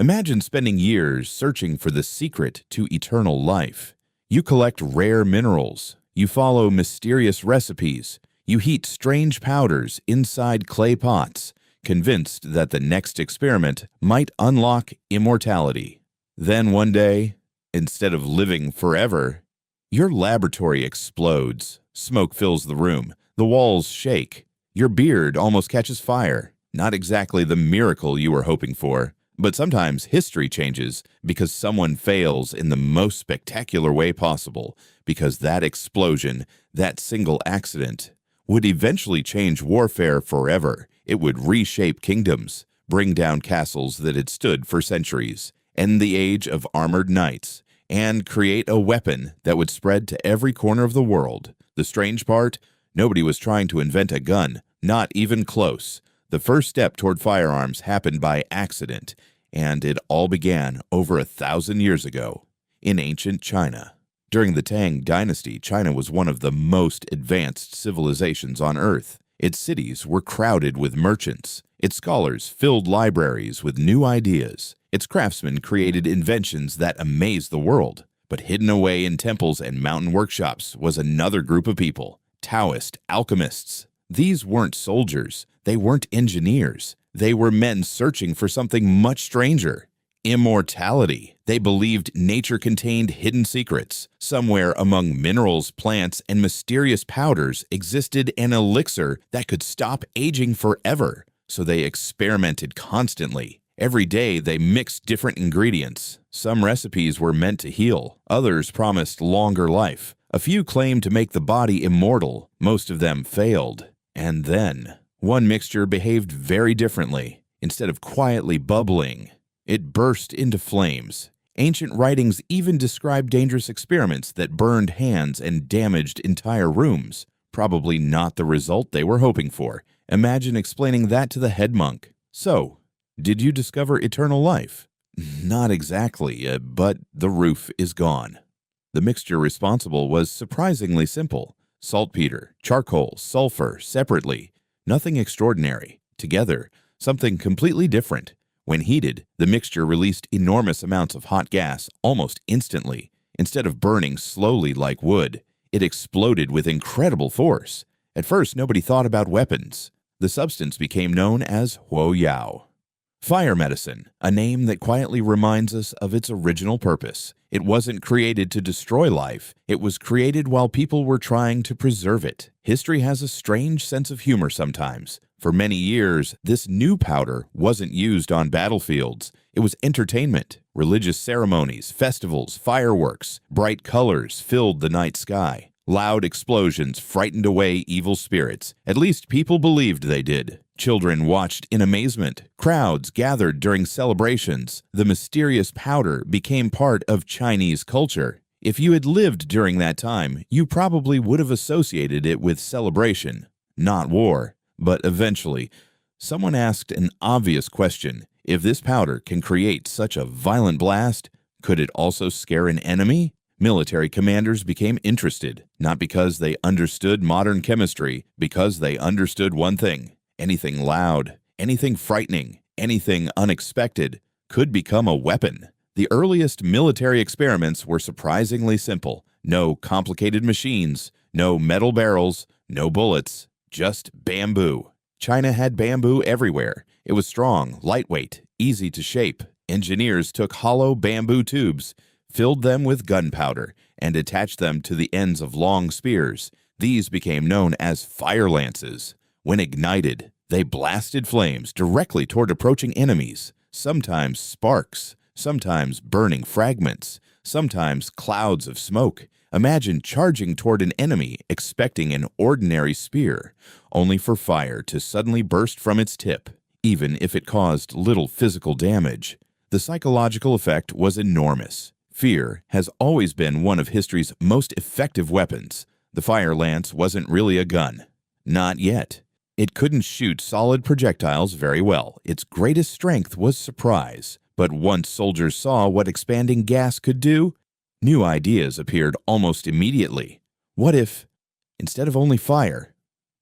Imagine spending years searching for the secret to eternal life. You collect rare minerals, you follow mysterious recipes, you heat strange powders inside clay pots, convinced that the next experiment might unlock immortality. Then one day, instead of living forever, your laboratory explodes. Smoke fills the room, the walls shake, your beard almost catches fire. Not exactly the miracle you were hoping for. But sometimes history changes because someone fails in the most spectacular way possible, because that explosion, that single accident, would eventually change warfare forever. It would reshape kingdoms, bring down castles that had stood for centuries, end the age of armored knights, and create a weapon that would spread to every corner of the world. The strange part? Nobody was trying to invent a gun, not even close. The first step toward firearms happened by accident, and it all began over 1,000 years ago in ancient China. During the Tang Dynasty, China was one of the most advanced civilizations on Earth. Its cities were crowded with merchants. Its scholars filled libraries with new ideas. Its craftsmen created inventions that amazed the world. But hidden away in temples and mountain workshops was another group of people, Taoist alchemists. These weren't soldiers. They weren't engineers. They were men searching for something much stranger. Immortality. They believed nature contained hidden secrets. Somewhere among minerals, plants, and mysterious powders existed an elixir that could stop aging forever. So they experimented constantly. Every day they mixed different ingredients. Some recipes were meant to heal. Others promised longer life. A few claimed to make the body immortal. Most of them failed. And then one mixture behaved very differently. Instead of quietly bubbling, it burst into flames. Ancient writings even describe dangerous experiments that burned hands and damaged entire rooms. Probably not the result they were hoping for. Imagine explaining that to the head monk. So, did you discover eternal life? Not exactly, but the roof is gone. The mixture responsible was surprisingly simple. Saltpeter, charcoal, sulfur, separately. Nothing extraordinary. Together, something completely different. When heated, the mixture released enormous amounts of hot gas almost instantly. Instead of burning slowly like wood, it exploded with incredible force. At first, nobody thought about weapons. The substance became known as Huo Yao. Fire medicine, a name that quietly reminds us of its original purpose. It wasn't created to destroy life. It was created while people were trying to preserve it. History has a strange sense of humor sometimes. For many years, this new powder wasn't used on battlefields. It was entertainment. Religious ceremonies, festivals, fireworks, bright colors filled the night sky. Loud explosions frightened away evil spirits. At least people believed they did. Children watched in amazement. Crowds gathered during celebrations. The mysterious powder became part of Chinese culture. If you had lived during that time, you probably would have associated it with celebration, not war. But eventually, someone asked an obvious question. If this powder can create such a violent blast, could it also scare an enemy? Military commanders became interested, not because they understood modern chemistry, because they understood one thing. Anything loud, anything frightening, anything unexpected could become a weapon. The earliest military experiments were surprisingly simple. No complicated machines, no metal barrels, no bullets, just bamboo. China had bamboo everywhere. It was strong, lightweight, easy to shape. Engineers took hollow bamboo tubes, filled them with gunpowder, and attached them to the ends of long spears. These became known as fire lances. When ignited, they blasted flames directly toward approaching enemies, sometimes sparks, sometimes burning fragments, sometimes clouds of smoke. Imagine charging toward an enemy expecting an ordinary spear, only for fire to suddenly burst from its tip, even if it caused little physical damage. The psychological effect was enormous. Fear has always been one of history's most effective weapons. The fire lance wasn't really a gun. Not yet. It couldn't shoot solid projectiles very well. Its greatest strength was surprise. But once soldiers saw what expanding gas could do, new ideas appeared almost immediately. What if, instead of only fire,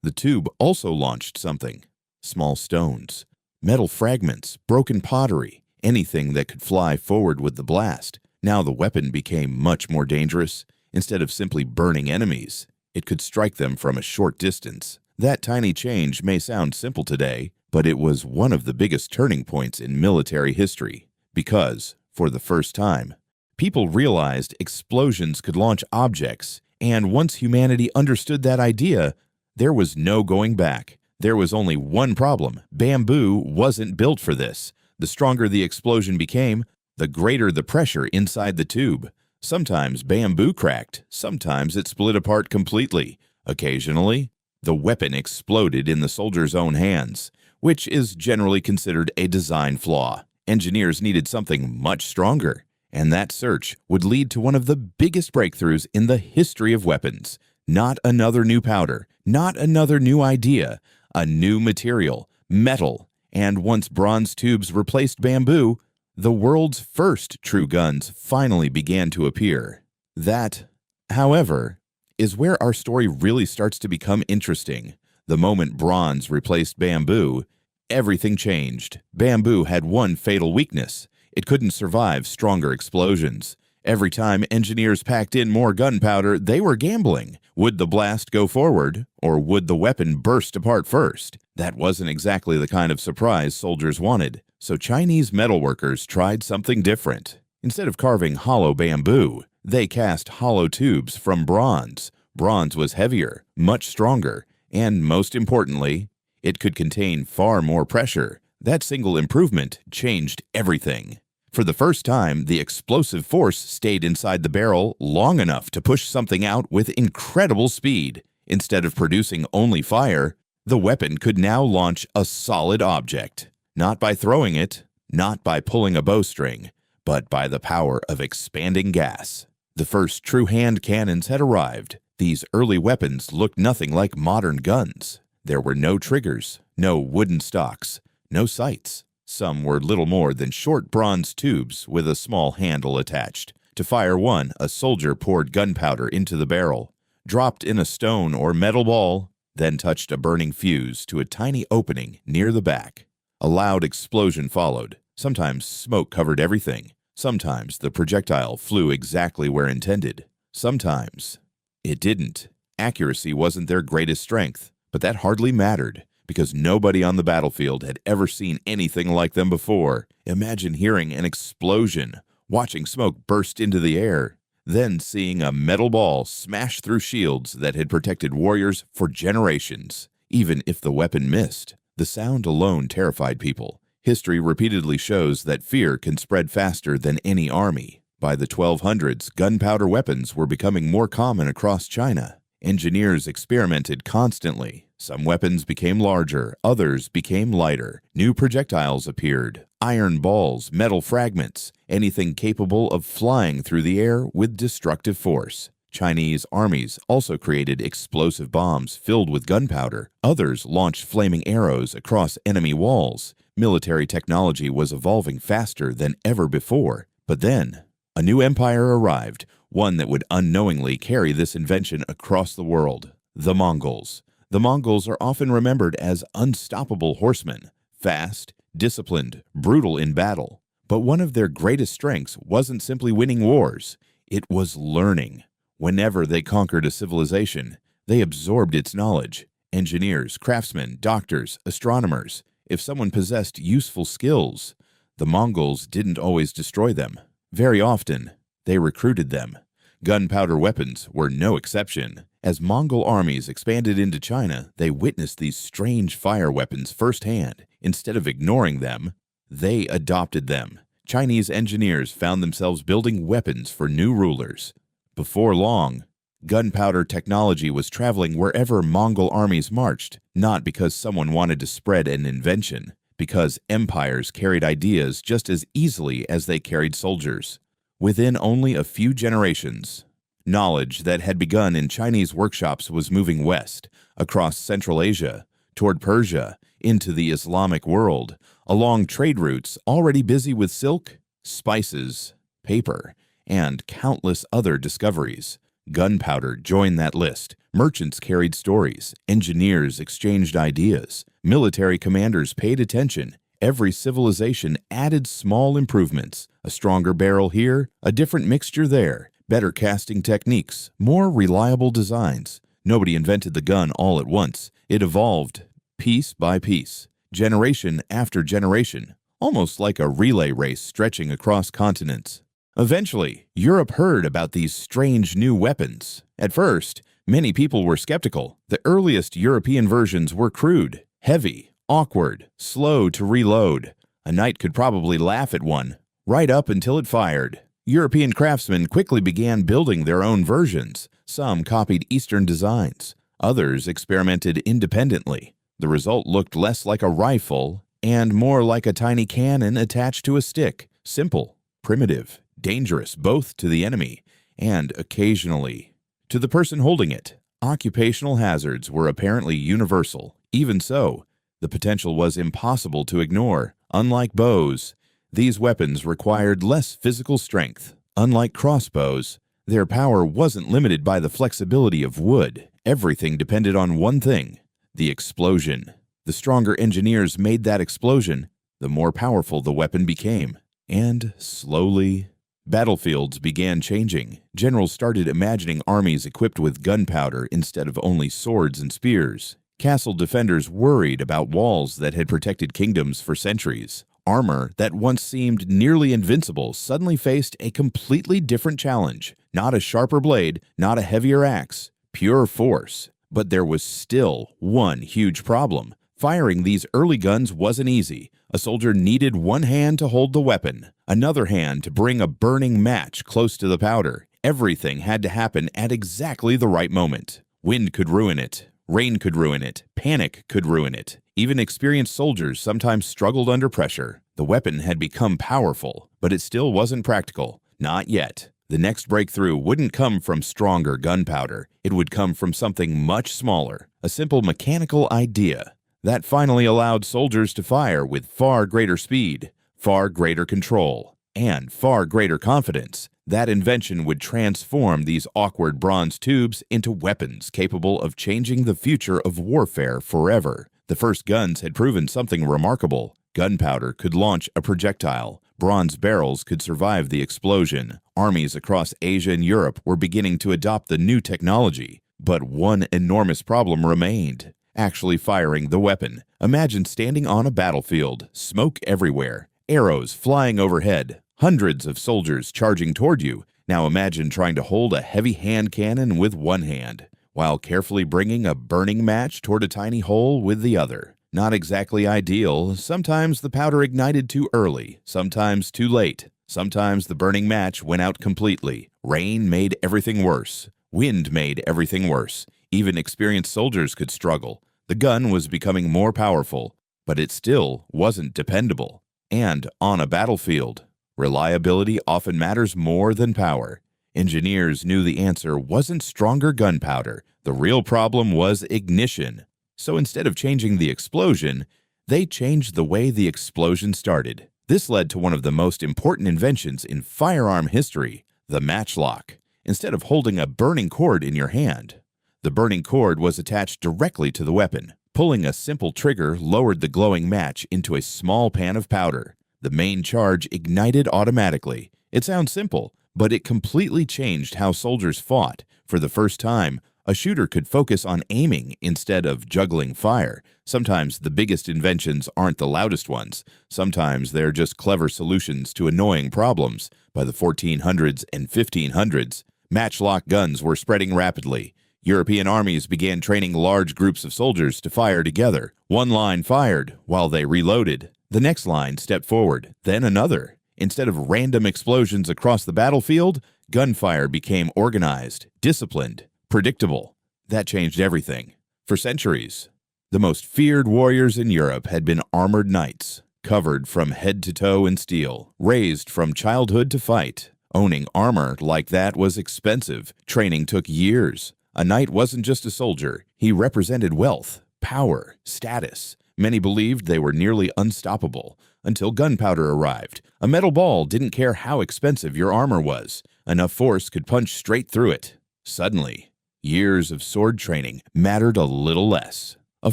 the tube also launched something? Small stones, metal fragments, broken pottery. anything that could fly forward with the blast. Now the weapon became much more dangerous. Instead of simply burning enemies, it could strike them from a short distance. That tiny change may sound simple today, but it was one of the biggest turning points in military history because, for the first time, people realized explosions could launch objects, and once humanity understood that idea, there was no going back. There was only one problem: bamboo wasn't built for this. The stronger the explosion became, the greater the pressure inside the tube. Sometimes bamboo cracked, sometimes it split apart completely. Occasionally, the weapon exploded in the soldier's own hands, which is generally considered a design flaw. Engineers needed something much stronger, and that search would lead to one of the biggest breakthroughs in the history of weapons. Not another new powder, not another new idea, a new material, metal, and once bronze tubes replaced bamboo, the world's first true guns finally began to appear. That, however, is where our story really starts to become interesting. The moment bronze replaced bamboo, everything changed. Bamboo had one fatal weakness: it couldn't survive stronger explosions. Every time engineers packed in more gunpowder, they were gambling. Would the blast go forward, or would the weapon burst apart first? That wasn't exactly the kind of surprise soldiers wanted, so Chinese metalworkers tried something different. Instead of carving hollow bamboo, they cast hollow tubes from bronze. Bronze was heavier, much stronger, and most importantly, it could contain far more pressure. That single improvement changed everything. For the first time, the explosive force stayed inside the barrel long enough to push something out with incredible speed. Instead of producing only fire, the weapon could now launch a solid object. Not by throwing it, not by pulling a bowstring, but by the power of expanding gas. The first true hand cannons had arrived. These early weapons looked nothing like modern guns. There were no triggers, no wooden stocks, no sights. Some were little more than short bronze tubes with a small handle attached. To fire one, a soldier poured gunpowder into the barrel, dropped in a stone or metal ball, then touched a burning fuse to a tiny opening near the back. A loud explosion followed. Sometimes smoke covered everything. Sometimes the projectile flew exactly where intended. Sometimes it didn't. Accuracy wasn't their greatest strength, but that hardly mattered, because nobody on the battlefield had ever seen anything like them before. Imagine hearing an explosion, watching smoke burst into the air, then seeing a metal ball smash through shields that had protected warriors for generations. Even if the weapon missed, the sound alone terrified people. History repeatedly shows that fear can spread faster than any army. By the 1200s, gunpowder weapons were becoming more common across China. Engineers experimented constantly. Some weapons became larger, others became lighter. New projectiles appeared: iron balls, metal fragments, anything capable of flying through the air with destructive force. Chinese armies also created explosive bombs filled with gunpowder. Others launched flaming arrows across enemy walls. Military technology was evolving faster than ever before. But then, a new empire arrived, one that would unknowingly carry this invention across the world: the Mongols. The Mongols are often remembered as unstoppable horsemen, fast, disciplined, brutal in battle. But one of their greatest strengths wasn't simply winning wars, it was learning. Whenever they conquered a civilization, they absorbed its knowledge. Engineers, craftsmen, doctors, astronomers. If someone possessed useful skills, the Mongols didn't always destroy them. Very often, they recruited them. Gunpowder weapons were no exception. As Mongol armies expanded into China, they witnessed these strange fire weapons firsthand. Instead of ignoring them, they adopted them. Chinese engineers found themselves building weapons for new rulers. Before long, gunpowder technology was traveling wherever Mongol armies marched, not because someone wanted to spread an invention, because empires carried ideas just as easily as they carried soldiers. Within only a few generations, knowledge that had begun in Chinese workshops was moving west, across Central Asia, toward Persia, into the Islamic world, along trade routes already busy with silk, spices, paper, and countless other discoveries. Gunpowder joined that list. Merchants carried stories. Engineers exchanged ideas. Military commanders paid attention. Every civilization added small improvements, a stronger barrel here, a different mixture there, better casting techniques, more reliable designs. Nobody invented the gun all at once. It evolved piece by piece, generation after generation, almost like a relay race stretching across continents. Eventually, Europe heard about these strange new weapons. At first, many people were skeptical. The earliest European versions were crude, heavy, awkward, slow to reload. A knight could probably laugh at one, right up until it fired. European craftsmen quickly began building their own versions. Some copied Eastern designs. Others experimented independently. The result looked less like a rifle and more like a tiny cannon attached to a stick. Simple, primitive, dangerous both to the enemy and, occasionally, to the person holding it. Occupational hazards were apparently universal. Even so, the potential was impossible to ignore. Unlike bows, these weapons required less physical strength. Unlike crossbows, their power wasn't limited by the flexibility of wood. Everything depended on one thing: the explosion. The stronger engineers made that explosion, the more powerful the weapon became. And slowly, battlefields began changing. Generals started imagining armies equipped with gunpowder instead of only swords and spears. Castle defenders worried about walls that had protected kingdoms for centuries. Armor that once seemed nearly invincible suddenly faced a completely different challenge. Not a sharper blade, not a heavier axe, pure force. But there was still one huge problem. Firing these early guns wasn't easy. A soldier needed one hand to hold the weapon, another hand to bring a burning match close to the powder. Everything had to happen at exactly the right moment. Wind could ruin it. Rain could ruin it. Panic could ruin it. Even experienced soldiers sometimes struggled under pressure. The weapon had become powerful, but it still wasn't practical. Not yet. The next breakthrough wouldn't come from stronger gunpowder. It would come from something much smaller, a simple mechanical idea that finally allowed soldiers to fire with far greater speed, far greater control, and far greater confidence. That invention would transform these awkward bronze tubes into weapons capable of changing the future of warfare forever. The first guns had proven something remarkable. Gunpowder could launch a projectile. Bronze barrels could survive the explosion. Armies across Asia and Europe were beginning to adopt the new technology. But one enormous problem remained: actually firing the weapon. Imagine standing on a battlefield, smoke everywhere, arrows flying overhead, hundreds of soldiers charging toward you. Now imagine trying to hold a heavy hand cannon with one hand, while carefully bringing a burning match toward a tiny hole with the other. Not exactly ideal. Sometimes the powder ignited too early, sometimes too late. Sometimes the burning match went out completely. Rain made everything worse. Wind made everything worse. Even experienced soldiers could struggle. The gun was becoming more powerful, but it still wasn't dependable. And on a battlefield, reliability often matters more than power. Engineers knew the answer wasn't stronger gunpowder. The real problem was ignition. So instead of changing the explosion, they changed the way the explosion started. This led to one of the most important inventions in firearm history, the matchlock. Instead of holding a burning cord in your hand, the burning cord was attached directly to the weapon. Pulling a simple trigger lowered the glowing match into a small pan of powder. The main charge ignited automatically. It sounds simple, but it completely changed how soldiers fought. For the first time, a shooter could focus on aiming instead of juggling fire. Sometimes the biggest inventions aren't the loudest ones. Sometimes they're just clever solutions to annoying problems. By the 1400s and 1500s, matchlock guns were spreading rapidly. European armies began training large groups of soldiers to fire together. One line fired while they reloaded. The next line stepped forward, then another. Instead of random explosions across the battlefield, gunfire became organized, disciplined, predictable. That changed everything. For centuries, the most feared warriors in Europe had been armored knights, covered from head to toe in steel, raised from childhood to fight. Owning armor like that was expensive. Training took years. A knight wasn't just a soldier. He represented wealth, power, status. Many believed they were nearly unstoppable until gunpowder arrived. A metal ball didn't care how expensive your armor was. Enough force could punch straight through it. Suddenly, years of sword training mattered a little less. A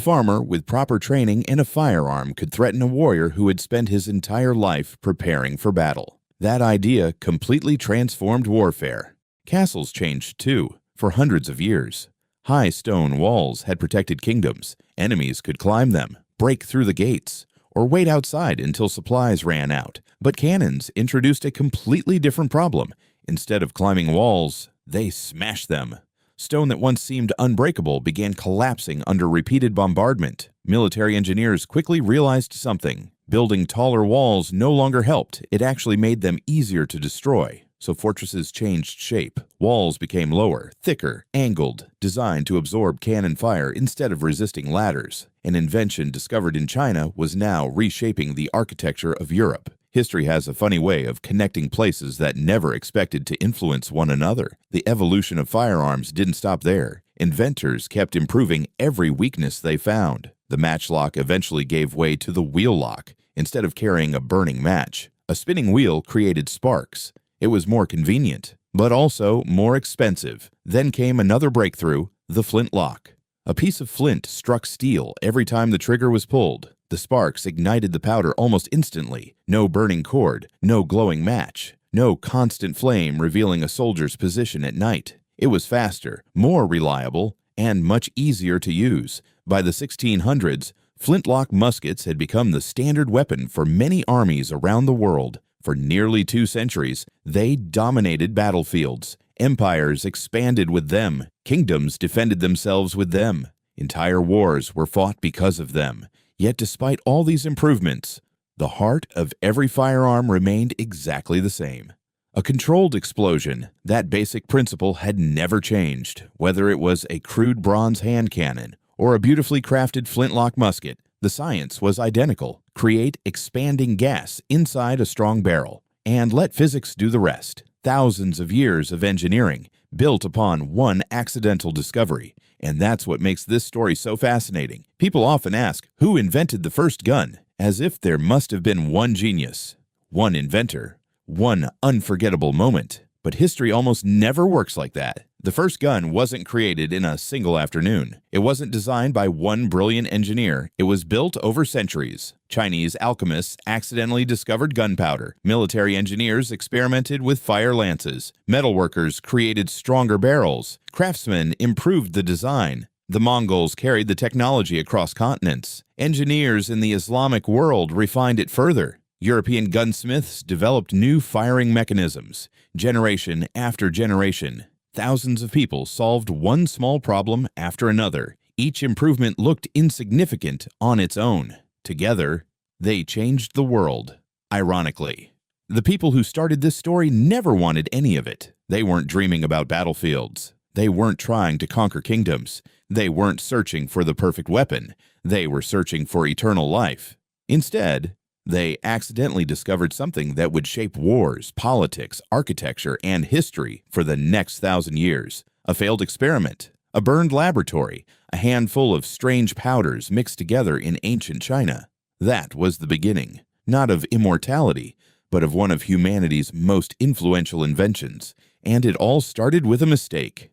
farmer with proper training and a firearm could threaten a warrior who had spent his entire life preparing for battle. That idea completely transformed warfare. Castles changed too. For hundreds of years, high stone walls had protected kingdoms. Enemies could climb them, break through the gates, or wait outside until supplies ran out. But cannons introduced a completely different problem. Instead of climbing walls, they smashed them. Stone that once seemed unbreakable began collapsing under repeated bombardment. Military engineers quickly realized something. Building taller walls no longer helped. It actually made them easier to destroy. So fortresses changed shape. Walls became lower, thicker, angled, designed to absorb cannon fire instead of resisting ladders. An invention discovered in China was now reshaping the architecture of Europe. History has a funny way of connecting places that never expected to influence one another. The evolution of firearms didn't stop there. Inventors kept improving every weakness they found. The matchlock eventually gave way to the wheel lock. Instead of carrying a burning match, a spinning wheel created sparks. It was more convenient, but also more expensive. Then came another breakthrough, the flintlock. A piece of flint struck steel every time the trigger was pulled. The sparks ignited the powder almost instantly. No burning cord, no glowing match, no constant flame revealing a soldier's position at night. It was faster, more reliable, and much easier to use. By the 1600s, flintlock muskets had become the standard weapon for many armies around the world. For nearly 2 centuries, they dominated battlefields. Empires expanded with them. Kingdoms defended themselves with them. Entire wars were fought because of them. Yet despite all these improvements, the heart of every firearm remained exactly the same. A controlled explosion. That basic principle had never changed. Whether it was a crude bronze hand cannon or a beautifully crafted flintlock musket, the science was identical. Create expanding gas inside a strong barrel, and let physics do the rest. Thousands of years of engineering built upon one accidental discovery. And that's what makes this story so fascinating. People often ask, who invented the first gun? As if there must have been one genius, one inventor, one unforgettable moment. But history almost never works like that. The first gun wasn't created in a single afternoon. It wasn't designed by one brilliant engineer. It was built over centuries. Chinese alchemists accidentally discovered gunpowder. Military engineers experimented with fire lances. Metalworkers created stronger barrels. Craftsmen improved the design. The Mongols carried the technology across continents. Engineers in the Islamic world refined it further. European gunsmiths developed new firing mechanisms. Generation after generation, thousands of people solved one small problem after another. Each improvement looked insignificant on its own. Together, they changed the world. Ironically, the people who started this story never wanted any of it. They weren't dreaming about battlefields. They weren't trying to conquer kingdoms. They weren't searching for the perfect weapon. They were searching for eternal life. Instead, they accidentally discovered something that would shape wars, politics, architecture, and history for the next 1,000 years. A failed experiment, a burned laboratory, a handful of strange powders mixed together in ancient China. That was the beginning, not of immortality, but of one of humanity's most influential inventions. And it all started with a mistake.